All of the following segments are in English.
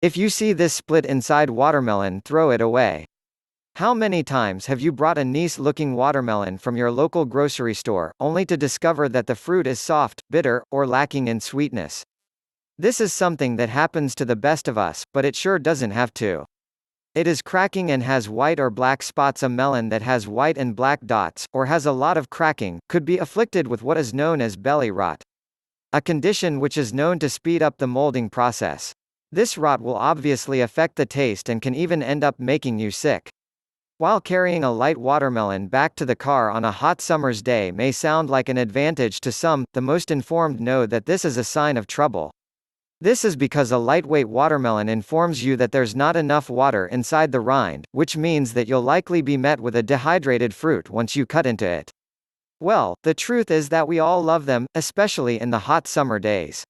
If you see this split inside watermelon, throw it away. How many times have you brought a nice-looking watermelon from your local grocery store, only to discover that the fruit is soft, bitter, or lacking in sweetness? This is something that happens to the best of us, but it sure doesn't have to. It is cracking and has white or black spots. A melon that has white and black dots, or has a lot of cracking, could be afflicted with what is known as belly rot, a condition which is known to speed up the molding process. This rot will obviously affect the taste and can even end up making you sick. While carrying a light watermelon back to the car on a hot summer's day may sound like an advantage to some, the most informed know that this is a sign of trouble. This is because a lightweight watermelon informs you that there's not enough water inside the rind, which means that you'll likely be met with a dehydrated fruit once you cut into it. Well, the truth is that we all love them, especially in the hot summer days.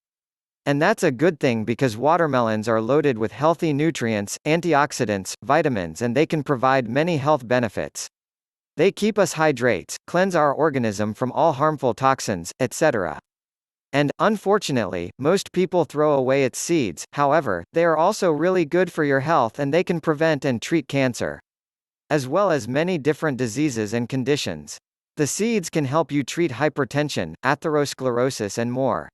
And that's a good thing because watermelons are loaded with healthy nutrients, antioxidants, vitamins, and they can provide many health benefits. They keep us hydrates, cleanse our organism from all harmful toxins, etc. And, unfortunately, most people throw away its seeds. However, they are also really good for your health and they can prevent and treat cancer, as well as many different diseases and conditions. The seeds can help you treat hypertension, atherosclerosis, and more.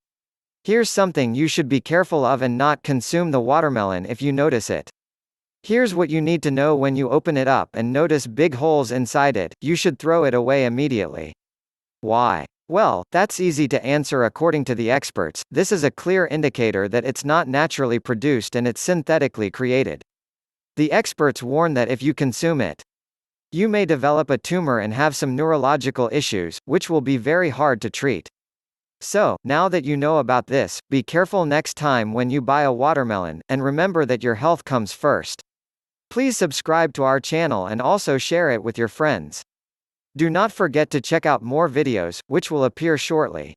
Here's something you should be careful of and not consume the watermelon if you notice it. Here's what you need to know: when you open it up and notice big holes inside it, you should throw it away immediately. Why? Well, that's easy to answer. According to the experts, this is a clear indicator that it's not naturally produced and it's synthetically created. The experts warn that if you consume it, you may develop a tumor and have some neurological issues, which will be very hard to treat. So, now that you know about this, be careful next time when you buy a watermelon, and remember that your health comes first. Please subscribe to our channel and also share it with your friends. Do not forget to check out more videos, which will appear shortly.